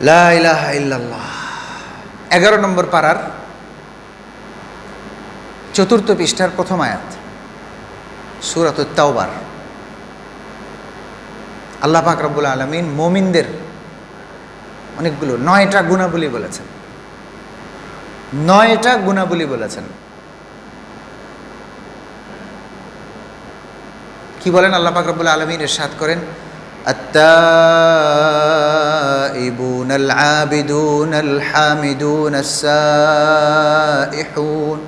লা ইলাহা ইল্লাল্লাহ। 11 নম্বর পারার 4th পৃষ্ঠার প্রথম আয়াত, সূরাতুত তাওবার। আল্লাহ পাক রব্বুল আলামিন মুমিনদের অনেকগুলো 9টা গুণাবলী বলেছেন। 9টা গুণাবলী বলেছেন। কি বলেন? আল্লাহ পাক রব্বুল আলামিন ইরশাদ করেন, التائبون العابدون الحامدون السائحون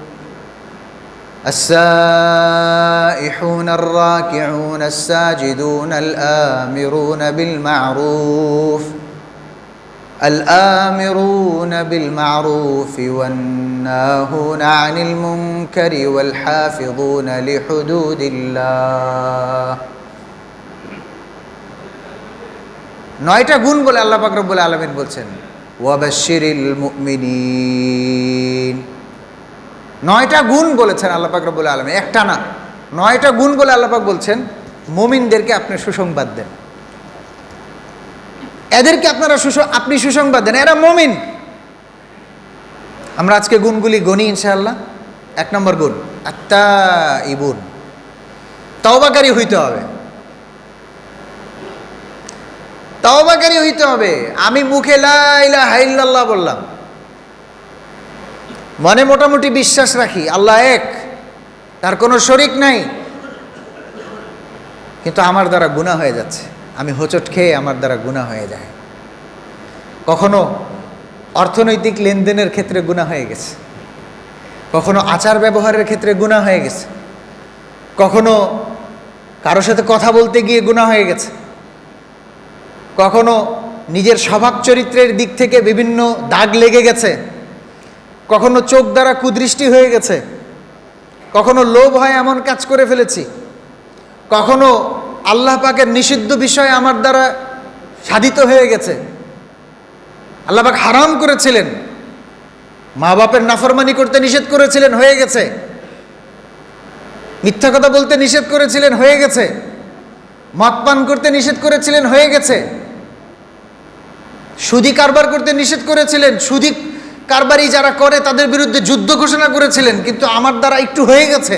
الراكعون الساجدون الآمرون بالمعروف والناهون عن المنكر والحافظون لحدود الله। 9টা গুণ বলে আল্লাহ পাক রব্বুল আলামিন বলছেন ওয়াবাশশিরিল মুমিনিন। 9টা গুণ বলেছেন আল্লাহ পাক রব্বুল আলামিন, একটা না, 9টা গুণ বলে আল্লাহ পাক বলছেন মুমিনদেরকে আপনি সুসংবাদ দেন, এদেরকে আপনি সুসংবাদ দেন, এরা মুমিন। আমরা আজকে গুণগুলি গণি ইনশাআল্লাহ। 1 নম্বর গুণ আত্তাইবুন, তওবাকারী হইতে হবে। তওবাকারী হইতে হবে। আমি মুখে লা ইলাহা ইল্লাল্লাহ বললাম, মনে মোটামুটি বিশ্বাস রাখি আল্লাহ এক, তার কোনো শরীক নাই, কিন্তু আমার দ্বারা গুনাহ হয়ে যাচ্ছে, আমি হোঁচট খেয়ে আমার দ্বারা গুনাহ হয়ে যায়। কখনো অর্থনৈতিক লেনদেনের ক্ষেত্রে গুনাহ হয়ে গেছে, কখনো আচার ব্যবহারের ক্ষেত্রে গুনাহ হয়ে গেছে, কখনো কারোর সাথে কথা বলতে গিয়ে গুনাহ হয়ে গেছে, কখনো নিজের স্বভাব চরিত্রের দিক থেকে বিভিন্ন দাগ লেগে গেছে, কখনো চোখ দ্বারা কুদৃষ্টি হয়ে গেছে, কখনো লোভ হয় এমন কাজ করে ফেলেছি, কখনো আল্লাহ পাকের নিষিদ্ধ বিষয় আমার দ্বারা সাধিত হয়ে গেছে। আল্লাহ পাক হারাম করেছিলেন, মা বাপের নাফরমানি করতে নিষেধ করেছিলেন, হয়ে গেছে। মিথ্যা কথা বলতে নিষেধ করেছিলেন, হয়ে গেছে। মদ পান করতে নিষেধ করেছিলেন, হয়ে গেছে। সুদি কারবার করতে নিষেধ করেছিলেন, সুদি কারবারি যারা করে তাদের বিরুদ্ধে যুদ্ধ ঘোষণা করেছিলেন, কিন্তু আমার দ্বারা একটু হয়ে গেছে।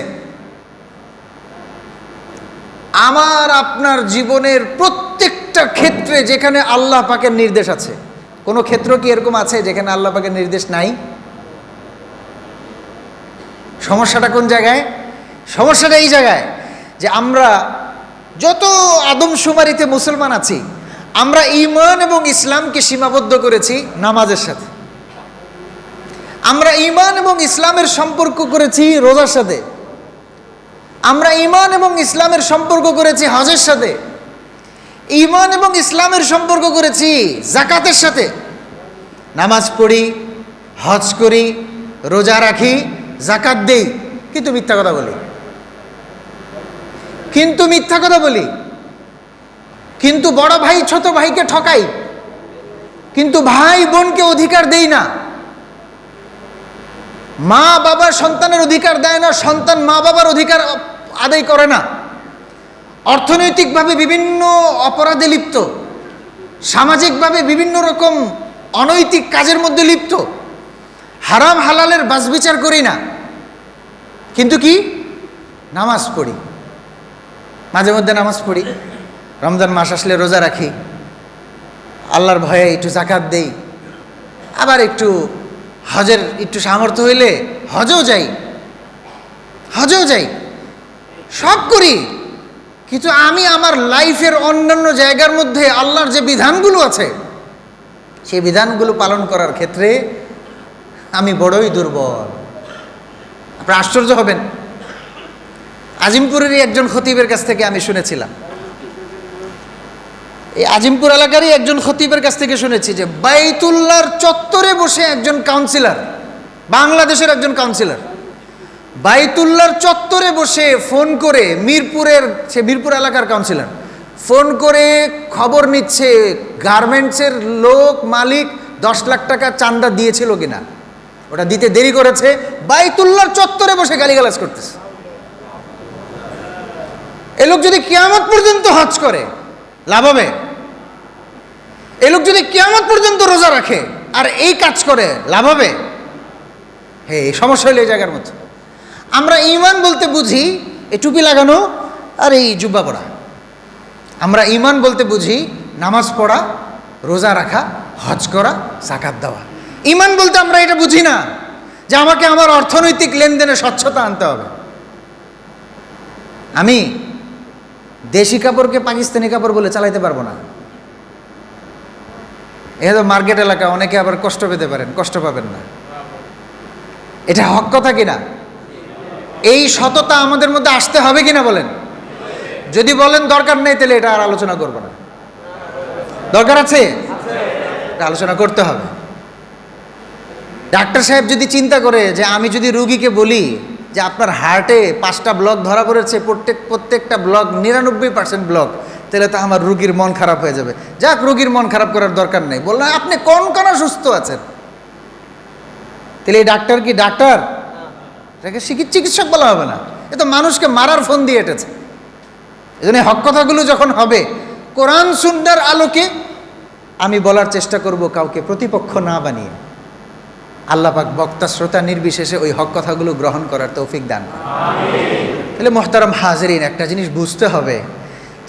আমার আপনার জীবনের প্রত্যেকটা ক্ষেত্রে যেখানে আল্লাহ পাকের নির্দেশ আছে, কোনো ক্ষেত্র কি এরকম আছে যেখানে আল্লাহ পাকের নির্দেশ নাই? সমস্যাটা কোন জায়গায়? সমস্যাটা এই জায়গায় যে আমরা যত আদমশুমারিতে মুসলমান আছি, আমরা ঈমান এবং ইসলামকে সীমাবদ্ধ করেছি নামাজের সাথে, আমরা ঈমান এবং ইসলামের সম্পর্ক করেছি রোজার সাথে, আমরা ঈমান এবং ইসলামের সম্পর্ক করেছি হজের সাথে, ঈমান এবং ইসলামের সম্পর্ক করেছি যাকাতের সাথে। নামাজ পড়ি, হজ করি, রোজা রাখি, যাকাত দেই, কিন্তু মিথ্যা কথা বলি, কিন্তু বড় ভাই ছোট ভাইকে ঠকাই, কিন্তু ভাই বোনকে অধিকার দেই না, মা বাবা সন্তানের অধিকার দেয় না, সন্তান মা বাবার অধিকার আদায় করে না, অর্থনৈতিকভাবে বিভিন্ন অপরাধে লিপ্ত, সামাজিকভাবে বিভিন্ন রকম অনৈতিক কাজের মধ্যে লিপ্ত, হারাম হালালের বাছবিচার করি না, কিন্তু কি নামাজ পড়ি, মাঝে মধ্যে নামাজ পড়ি, রমজান মাস আসলে রোজা রাখি, আল্লাহর ভয়ে একটু যাকাত দেই, আবার একটু হজের একটু সামর্থ্য হইলে হজেও যাই, সব করি। কিন্তু আমি আমার লাইফের অন্যান্য জায়গার মধ্যে আল্লাহর যে বিধানগুলো আছে সেই বিধানগুলো পালন করার ক্ষেত্রে আমি বড়ই দুর্বল। আপনারা আশ্চর্য হবেন, আজিমপুরেরই একজন খতিবের কাছ থেকে আমি শুনেছিলাম, এই আজিমপুর এলাকারই একজন খতিবের কাছ থেকে শুনেছি যে বাইতুল্লাহর চত্বরে বসে একজন কাউন্সিলর, বাংলাদেশের একজন কাউন্সিলর, বাইতুল্লাহর চত্বরে বসে ফোন করে মিরপুর এলাকার কাউন্সিলর ফোন করে খবর নিচ্ছে গার্মেন্টসের লোক মালিক 10 লাখ টাকা চাঁদা দিয়েছিল কিনা, ওটা দিতে দেরি করেছে, বাইতুল্লাহর চত্বরে বসে গালিগালাজ করতেছে। এ লোক যদি কিয়ামত পর্যন্ত হজ করে লাভ হবে। এই লোক যদি কিয়ামত পর্যন্ত রোজা রাখে আর এই কাজ করে, লাভ হবে? হে, সমস্যা হইলে এই জায়গার মতো। আমরা ঈমান বলতে বুঝি এই টুপি লাগানো আর এই জুব্বা পরা। আমরা ঈমান বলতে বুঝি নামাজ পড়া, রোজা রাখা, হজ করা, যাকাত দেওয়া। ঈমান বলতে আমরা এটা বুঝি না যে আমাকে আমার অর্থনৈতিক লেনদেনে স্বচ্ছতা আনতে হবে। আমি দেশি কাপড়কে পাকিস্তানি কাপড় বলে চালাইতে পারবো না। এটা তো মার্কেট এলাকা, অনেকে আবার কষ্ট পেতে পারেন, কষ্ট পাবেন না। এটা হক কথা কিনা? এই সততা আমাদের মধ্যে আসতে হবে কিনা বলেন? যদি বলেন দরকার নেই, তাহলে এটা আর আলোচনা করব না। দরকার আছে, এটা আলোচনা করতে হবে। ডাক্তার সাহেব যদি চিন্তা করে যে আমি যদি রুগীকে বলি যে আপনার হার্টে 5টা ব্লক ধরা পড়েছে, প্রত্যেকটা ব্লক 99% ব্লক, তাহলে তো আমার রুগীর মন খারাপ হয়ে যাবে। যাক, রুগীর মন খারাপ করার দরকার নেই, বললাম আপনি কোন সুস্থ আছেন। তাহলে এই ডাক্তার কি ডাক্তার? এটাকে চিকিৎসক বলা হবে না, এ তো মানুষকে মারার ফোন দিয়ে এটেছে। এই জন্য হক কথাগুলো যখন হবে কোরআন সুন্নাহর আলোকে আমি বলার চেষ্টা করব, কাউকে প্রতিপক্ষ না বানিয়ে। আল্লাহ পাক বক্তা শ্রোতা নির্বিশেষে ওই হক কথাগুলো গ্রহণ করার তৌফিক দান করেন। তাহলে মোহতারাম হাজরিন, একটা জিনিস বুঝতে হবে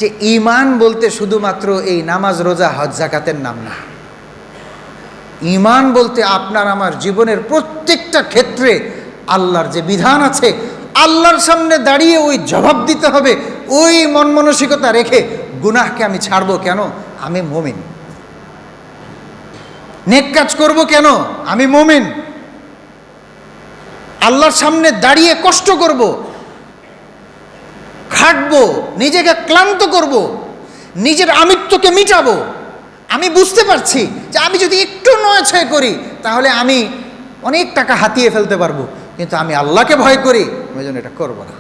যে ঈমান বলতে শুধুমাত্র এই নামাজ, রোজা, হজ, যাকাতের নাম না। ঈমান বলতে আপনার আমার জীবনের প্রত্যেকটা ক্ষেত্রে আল্লাহর যে বিধান আছে, আল্লাহর সামনে দাঁড়িয়ে ওই জবাব দিতে হবে। ওই মন মানসিকতা রেখে গুনাহকে আমি ছাড়বো কেন? আমি মুমিন। নেক কাজ করব কেন? আমি মুমিন। আল্লাহর সামনে দাঁড়িয়ে কষ্ট করব, খাটবো, নিজেকে ক্লান্ত করব, নিজের আমিত্বকে মিটাবো। আমি বুঝতে পারছি যে আমি যদি একটু নয়ছয় করি তাহলে আমি অনেক টাকা হাতিয়ে ফেলতে পারবো, কিন্তু আমি আল্লাহকে ভয় করি, ওই জন্য এটা করবো না।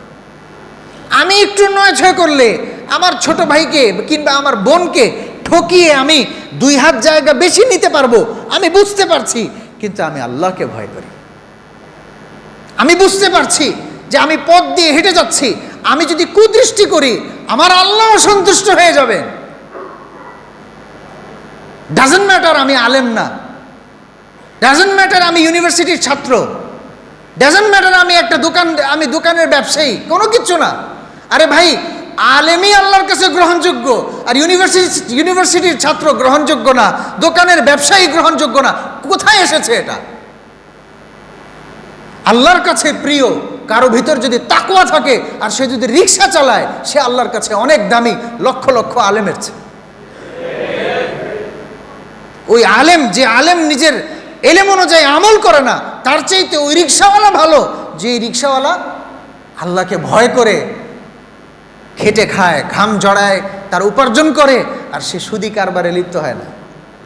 আমি একটু নয়ছয় করলে আমার ছোট ভাইকে কিংবা আমার বোনকে ঠকিয়ে আমি 2 হাত জায়গা বেশি নিতে পারবো, আমি বুঝতে পারছি, কিন্তু আমি আল্লাহকে ভয় করি। আমি বুঝতে পারছি যে আমি পথ দিয়ে হেঁটে যাচ্ছি, আমি যদি কুদৃষ্টি করি আমার আল্লাহ অসন্তুষ্ট হয়ে যাবে। ডাজন্ট ম্যাটার আমি আলেম না, ডাজন্ট ম্যাটার আমি ইউনিভার্সিটির ছাত্র, ডাজন্ট ম্যাটার আমি দোকানের ব্যবসায়ী, কোনো কিছু না। আরে ভাই, আলেমই আল্লাহর কাছে গ্রহণযোগ্য, আর ইউনিভার্সিটির ছাত্র গ্রহণযোগ্য না, দোকানের ব্যবসায়ী গ্রহণযোগ্য না। কোথায় এসেছে এটা? আল্লাহর কাছে প্রিয় কারো ভিতর যদি তাকওয়া থাকে আর সে যদি রিক্সা চালায়, সে আল্লাহর কাছে অনেক দামি, লক্ষ লক্ষ আলেমের চেয়ে। ওই আলেম, যে আলেম নিজের এলেম অনুযায়ী আমল করে না, তার চাইতে ওই রিক্সাওয়ালা ভালো, যে রিক্সাওয়ালা আল্লাহকে ভয় করে খেটে খায়, ঘাম জড়ায়, তার উপার্জন করে, আর সে সুদি কারবারে লিপ্ত হয় না,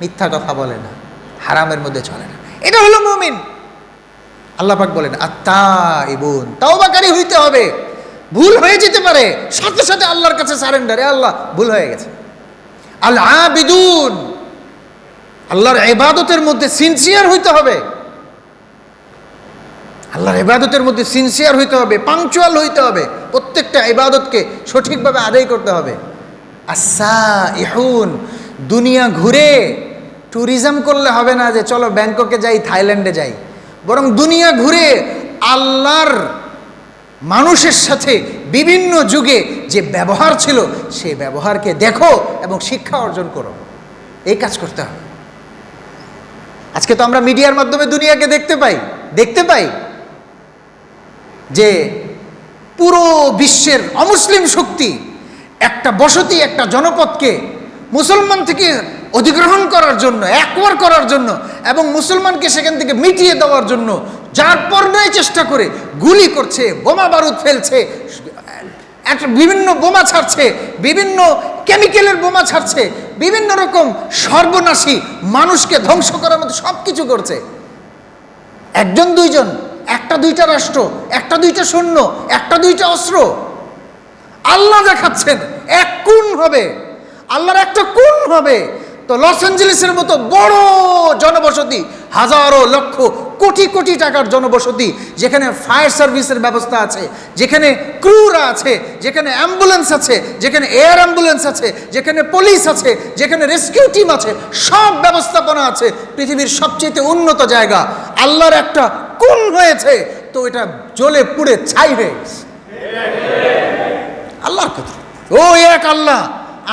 মিথ্যা কথা বলে না, হারামের মধ্যে চলে না। এটা হলো মুমিন। আল্লাহ পাক বলেন আত্তাইবুন, তাওবাকারী হইতে হবে। ভুল হয়ে যেতে পারে, সাথে সাথে আল্লাহর কাছে সারেন্ডার, আল্লাহ ভুল হয়ে গেছে। আল আবিদুন, আল্লাহর ইবাদতের মধ্যে সিনসিয়ার হইতে হবে। আল্লাহর ইবাদতের মধ্যে সিনসিয়ার হইতে হবে, পাংচুয়াল হইতে হবে, প্রত্যেকটা ইবাদতকে সঠিকভাবে আদায় করতে হবে। আস-সাইহুন, দুনিয়া ঘুরে ট্যুরিজম করলে হবে না যে চলো ব্যাংককে যাই, থাইল্যান্ডে যাই, বরং দুনিয়া ঘুরে আল্লাহর মানুষের সাথে বিভিন্ন যুগে যে ব্যবহার ছিল সেই ব্যবহারকে দেখো এবং শিক্ষা অর্জন করো। এই কাজ করতে হবে। আজকে তো আমরা মিডিয়ার মাধ্যমে দুনিয়াকে দেখতে পাই যে পুরো বিশ্বের অমুসলিম শক্তি একটা বসতি, একটা জনপদকে মুসলমান থেকে অধিগ্রহণ করার জন্য, একবার করার জন্য এবং মুসলমানকে সেখান থেকে মিটিয়ে দেওয়ার জন্য যার পর্যায়ে চেষ্টা করে গুলি করছে, বোমা বারুদ ফেলছে, বিভিন্ন বোমা ছাড়ছে, বিভিন্ন কেমিক্যালের বোমা ছাড়ছে, বিভিন্ন রকম সর্বনাশী, মানুষকে ধ্বংস করার মতো সব কিছু করছে। একজন দুইজন, একটা দুইটা রাষ্ট্র, একটা দুইটা সৈন্য, একটা দুইটা অস্ত্র। আল্লাহ দেখাচ্ছেন এক কোণ হবে, আল্লাহর একটা কোণ হবে, তো লস অ্যাঞ্জেলেসের মতো বড় জনবসতি, হাজারো লক্ষ কোটি কোটি টাকার জনবসতি, যেখানে ফায়ার সার্ভিসের ব্যবস্থা আছে, যেখানে ক্রুরা আছে, যেখানে অ্যাম্বুলেন্স আছে, যেখানে এয়ার অ্যাম্বুলেন্স আছে, যেখানে পুলিশ আছে, যেখানে রেস্কিউ টিম আছে, সব ব্যবস্থাপনা আছে, পৃথিবীর সবচেয়ে উন্নত জায়গা, আল্লাহর একটা কোন হয়েছে, তো এটা জ্বলে পুড়ে ছাই হয়ে গেছে। আল্লাহর কুদরত, ও এক আল্লাহ,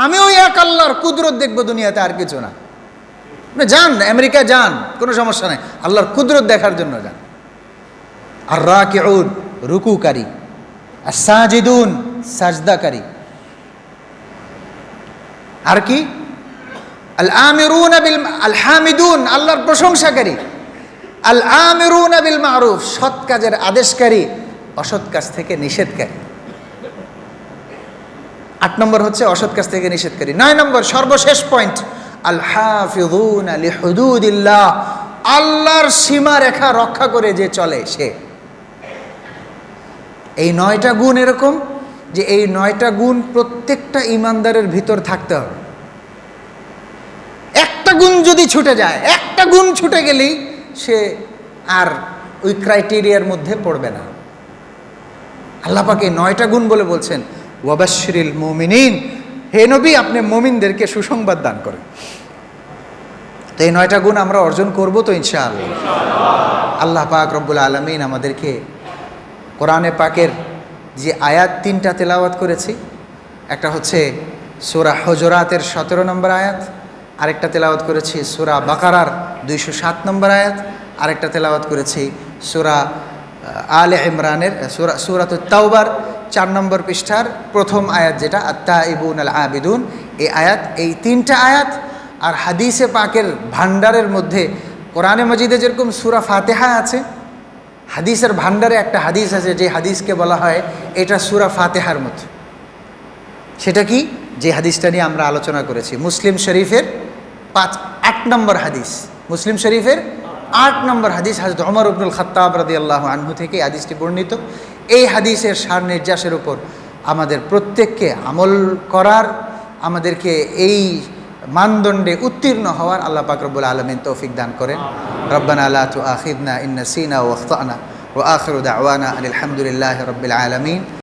আমি ওই এক আল্লাহর কুদরত দেখবো দুনিয়াতে, আর কিছু না। আপনি যান আমেরিকায় যান, কোনো সমস্যা নেই, আল্লাহর কুদরত দেখার জন্য যান। আর রাকিউন, রুকুকারী, আর সাজিদুন, সাজদাকারী, আর কি আল আমিরুনা বিল আল হামিদুন, আল্লাহর প্রশংসাকারী, আল আমিরুনা বিল মারুফ, সৎ কাজের আদেশকারী, অসৎ কাজ থেকে নিষেধকারী। 8 নম্বর হচ্ছে অসৎ কাজ থেকে নিষেধকারী। 9 নম্বর সর্বশেষ পয়েন্ট, আল হাফিযুনা লিহুদুদিল্লাহ, আল্লাহর সীমা রেখা রক্ষা করে যে চলে সে। এই 9টা গুণ এরকম যে এই 9টা গুণ প্রত্যেকটা ইমানদারের ভিতর থাকতে হবে। একটা গুণ যদি ছুটে যায়, একটা গুণ ছুটে গেলেই সে আর ওই ক্রাইটেরিয়ার মধ্যে পড়বে না। আল্লাহ পাক এই 9টা গুণ বলে বলছেন, ওয়াবাশশিরিল মুমিনিন, হে নবী আপনি মুমিনদেরকে সুসংবাদ দান করেন। তো এই 9টা গুণ আমরা অর্জন করব তো ইনশাআল্লাহ। আল্লাহ পাক রব্বুল আলামিন আমাদেরকে কোরআনে পাকের যে আয়াত 3টা তেলাওয়াত করেছি, একটা হচ্ছে সূরা হুজুরাতের 17 নম্বর আয়াত, আরেকটা তেলাওয়াত করেছি সূরা বাকারার 207 নম্বর আয়াত, আরেকটা তেলাওয়াত করেছি সূরা আলে ইমরানের সূরাতুত তাওবার 4 নম্বর পৃষ্ঠার প্রথম আয়াত, যেটা আত-তাইবুন আল আবিদুন, এই আয়াত, এই 3টা আয়াত। আর হাদিসে পাকের ভান্ডারের মধ্যে কোরআনে মাজিদে যেরকম সূরা ফাতিহা আছে, হাদিসের ভান্ডারে একটা হাদিস আছে, যে হাদিসকে বলা হয় এটা সূরা ফাতিহার মতো। সেটা কি? যে হাদিসটা নিয়ে আমরা আলোচনা করেছি, মুসলিম শরীফের 8 নম্বর হাদিস, মুসলিম শরীফের 8 নম্বর হাদিস, হযরত ওমর ইবনুল খাত্তাব রাদিয়াল্লাহু আনহু থেকে হাদিসটি বর্ণিত। এই হাদিসের সার নির্যাসের উপর আমাদের প্রত্যেককে আমল করার, আমাদেরকে এই মানদণ্ডে উত্তীর্ণ হওয়ার আল্লাহ পাক রব্বুল আলামিন তৌফিক দান করেন। রব্বানা লা তুআখিযনা ইন নাসিনা ওয়া আখতানা ওয়া আখিরু দাওয়ানা আলহামদুলিল্লাহি রাব্বিল আলামিন।